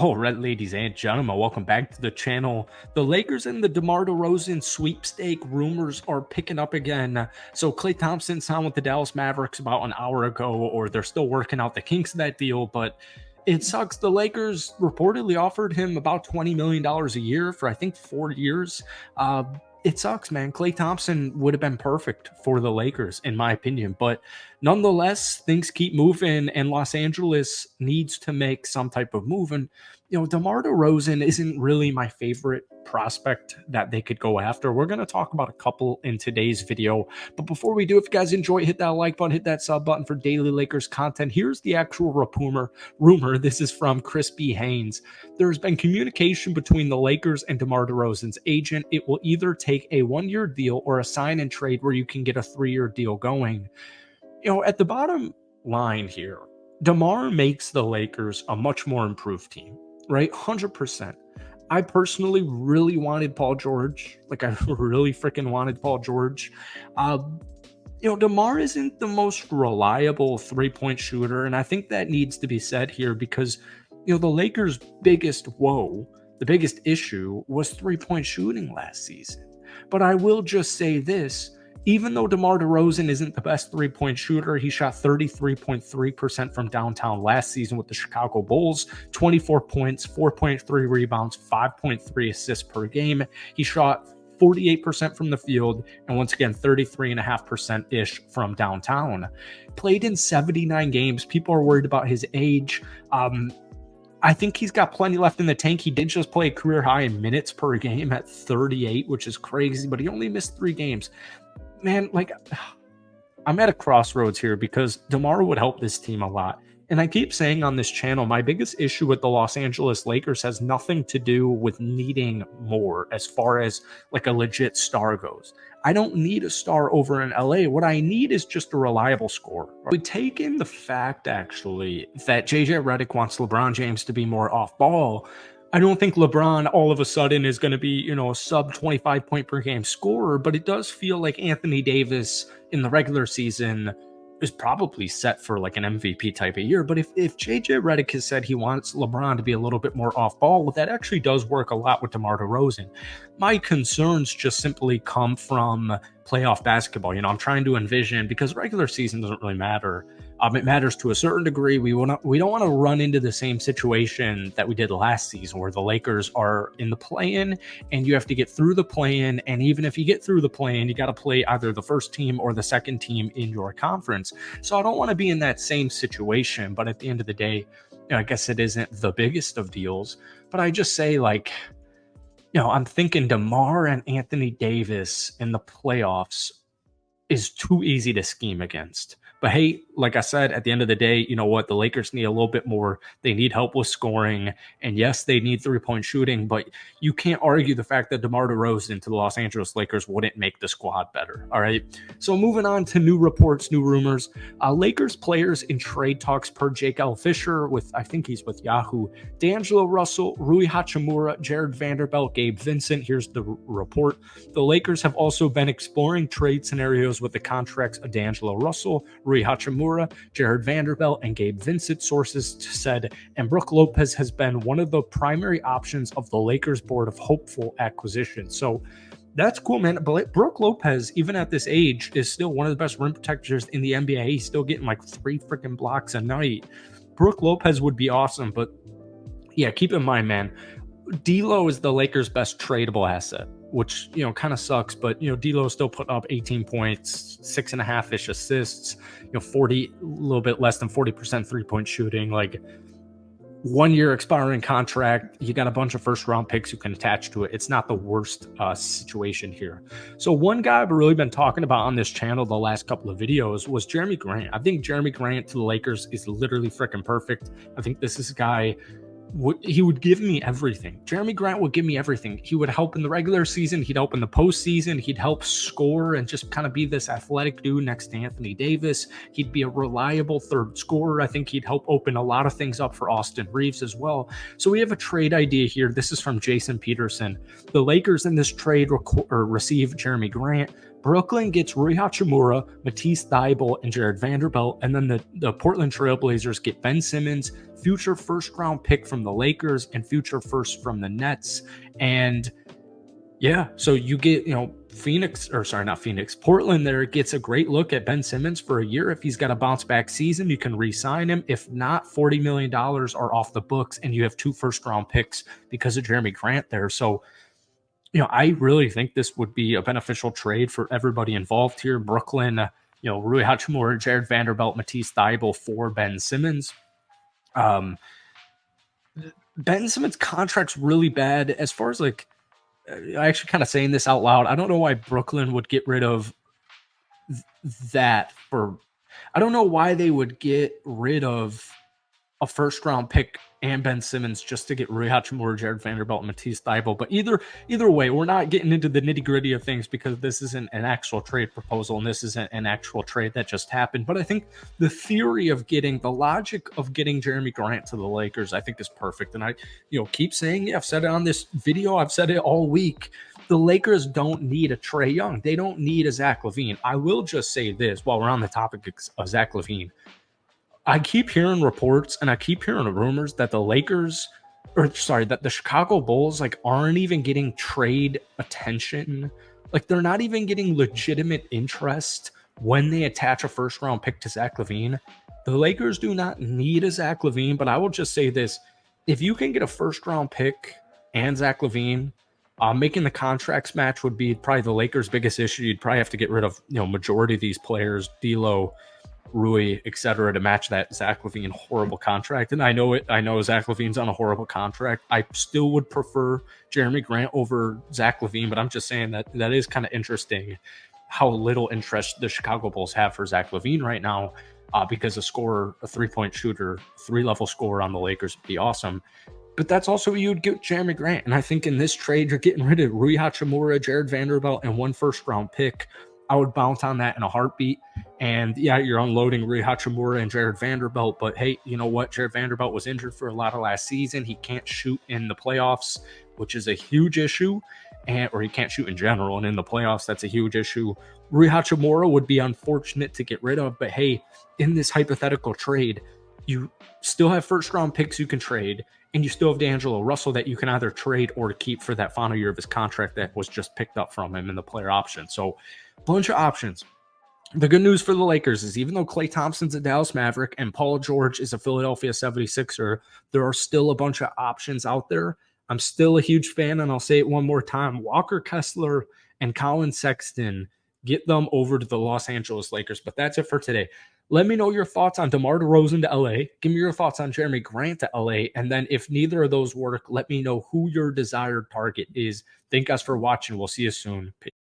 All right, ladies and gentlemen, welcome back to the channel. The Lakers and the DeMar DeRozan sweepstake rumors are picking up again. So Klay Thompson signed with the Dallas Mavericks about an hour ago, or they're still working out the kinks of that deal, but it sucks. The Lakers reportedly offered him about $20 million a year for, I think, 4 years. It sucks, man. Klay Thompson would have been perfect for the Lakers, in my opinion. But nonetheless, things keep moving, and Los Angeles needs to make some type of move. And, DeMar DeRozan isn't really my favorite prospect that they could go after. We're going to talk about a couple in today's video. But before we do, if you guys enjoy, hit that like button, hit that sub button for daily Lakers content. Here's the actual rumor. This is from Chris B. Haynes. There's been communication between the Lakers and DeMar DeRozan's agent. It will either take a 1-year deal or a sign and trade where you can get a 3-year deal going. At the bottom line here, DeMar makes the Lakers a much more improved team, right? 100%. I personally really wanted Paul George. Like, I really freaking wanted Paul George. DeMar isn't the most reliable three-point shooter, and I think that needs to be said here because, the Lakers' biggest the biggest issue was three-point shooting last season. But I will just say this. Even though DeMar DeRozan isn't the best three-point shooter, he shot 33.3% from downtown last season with the Chicago Bulls, 24 points, 4.3 rebounds, 5.3 assists per game. He shot 48% from the field, and once again, 33.5%-ish from downtown. Played in 79 games. People are worried about his age. I think he's got plenty left in the tank. He did just play a career high in minutes per game at 38, which is crazy, but he only missed 3 games. Man, like, I'm at a crossroads here because DeMar would help this team a lot. And I keep saying on this channel, my biggest issue with the Los Angeles Lakers has nothing to do with needing more as far as like a legit star goes. I don't need a star over in LA. What I need is just a reliable scorer. We take in the fact, actually, that JJ Redick wants LeBron James to be more off ball. I don't think LeBron all of a sudden is going to be, a sub 25 point per game scorer, but it does feel like Anthony Davis in the regular season is probably set for like an MVP type of year. But if JJ Redick has said he wants LeBron to be a little bit more off ball, well, that actually does work a lot with DeMar DeRozan. My concerns just simply come from playoff basketball. I'm trying to envision, because regular season doesn't really matter. It matters to a certain degree. We don't want to run into the same situation that we did last season where the Lakers are in the play-in and you have to get through the play-in. And even if you get through the play-in, you got to play either the first team or the second team in your conference. So I don't want to be in that same situation. But at the end of the day, I guess it isn't the biggest of deals. But I just say, like, I'm thinking DeMar and Anthony Davis in the playoffs is too easy to scheme against. But hey, like I said, at the end of the day, you know what? The Lakers need a little bit more. They need help with scoring. And yes, they need three-point shooting, but you can't argue the fact that DeMar DeRozan to the Los Angeles Lakers wouldn't make the squad better. All right. So moving on to new reports, new rumors. Lakers players in trade talks per Jake L. Fisher I think he's with Yahoo. D'Angelo Russell, Rui Hachimura, Jared Vanderbilt, Gabe Vincent. Here's the report. The Lakers have also been exploring trade scenarios with the contracts of D'Angelo Russell, Rui Hachimura, Jared Vanderbilt, and Gabe Vincent, sources said, and Brook Lopez has been one of the primary options of the Lakers board of hopeful acquisitions. So that's cool, man. But Brook Lopez, even at this age, is still one of the best rim protectors in the NBA. He's still getting like 3 freaking blocks a night. Brook Lopez would be awesome, but yeah, keep in mind, man, D'Lo is the Lakers' best tradable asset, which, kind of sucks, but, D'Lo still putting up 18 points, 6.5-ish assists, 40, a little bit less than 40% three-point shooting, like 1-year expiring contract. You got a bunch of first-round picks you can attach to it. It's not the worst situation here. So one guy I've really been talking about on this channel the last couple of videos was Jerami Grant. I think Jerami Grant to the Lakers is literally freaking perfect. I think this is a guy, he would give me everything. Jerami Grant would give me everything. He would help in the regular season. He'd help in the postseason. He'd help score and just kind of be this athletic dude next to Anthony Davis. He'd be a reliable third scorer. I think he'd help open a lot of things up for Austin Reeves as well. So we have a trade idea here. This is from Jason Peterson. The Lakers in this trade receive Jerami Grant, Brooklyn gets Rui Hachimura, Matisse Thybulle, and Jared Vanderbilt, and then the Portland Trailblazers get Ben Simmons, future first round pick from the Lakers, and future first from the Nets. And yeah, so you get, Phoenix, or sorry, not Phoenix, Portland there gets a great look at Ben Simmons for a year. If he's got a bounce back season, you can re-sign him. If not, $40 million are off the books, and you have 2 first round picks because of Jeremy Grant there. So, I really think this would be a beneficial trade for everybody involved here. Brooklyn, Rui Hachimura, Jared Vanderbilt, Matisse Thybulle for Ben Simmons. Um, Ben Simmons' contract's really bad as far as like, I actually kind of saying this out loud. I don't know why Brooklyn would get rid of that for. I don't know why they would get rid of a first round pick and Ben Simmons just to get Rui Hachimura, Jared Vanderbilt, and Matisse Thybulle. But either way, we're not getting into the nitty gritty of things because this isn't an actual trade proposal and this isn't an actual trade that just happened. But I think the theory of the logic of getting Jeremy Grant to the Lakers, I think is perfect. And I, keep saying, I've said it on this video, I've said it all week. The Lakers don't need a Trae Young. They don't need a Zach LaVine. I will just say this while we're on the topic of Zach LaVine. I keep hearing reports and I keep hearing rumors that that the Chicago Bulls aren't even getting trade attention. Like they're not even getting legitimate interest when they attach a first round pick to Zach LaVine. The Lakers do not need a Zach LaVine, but I will just say this. If you can get a first round pick and Zach LaVine, making the contracts match would be probably the Lakers' biggest issue. You'd probably have to get rid of, majority of these players, D'Lo, Rui, etc., to match that Zach LaVine horrible contract. And I know Zach LaVine's on a horrible contract. I still would prefer Jeremy Grant over Zach LaVine, but I'm just saying that is kind of interesting how little interest the Chicago Bulls have for Zach LaVine right now, because a 3-point shooter, 3-level scorer on the Lakers would be awesome. But that's also you'd get Jeremy Grant. And I think in this trade, you're getting rid of Rui Hachimura, Jared Vanderbilt, and 1 first-round pick. I would bounce on that in a heartbeat. And yeah, you're unloading Rui Hachimura and Jared Vanderbilt. But hey, you know what? Jared Vanderbilt was injured for a lot of last season. He can't shoot in the playoffs, which is a huge issue. Or he can't shoot in general. And in the playoffs, that's a huge issue. Rui Hachimura would be unfortunate to get rid of. But hey, in this hypothetical trade, you still have first-round picks you can trade. And you still have D'Angelo Russell that you can either trade or keep for that final year of his contract that was just picked up from him in the player option. So, bunch of options. The good news for the Lakers is even though Klay Thompson's a Dallas Maverick and Paul George is a Philadelphia 76er, there are still a bunch of options out there. I'm still a huge fan, and I'll say it one more time. Walker Kessler and Colin Sexton, get them over to the Los Angeles Lakers. But that's it for today. Let me know your thoughts on DeMar DeRozan to LA. Give me your thoughts on Jeremy Grant to LA. And then if neither of those work, let me know who your desired target is. Thank us for watching. We'll see you soon. Peace.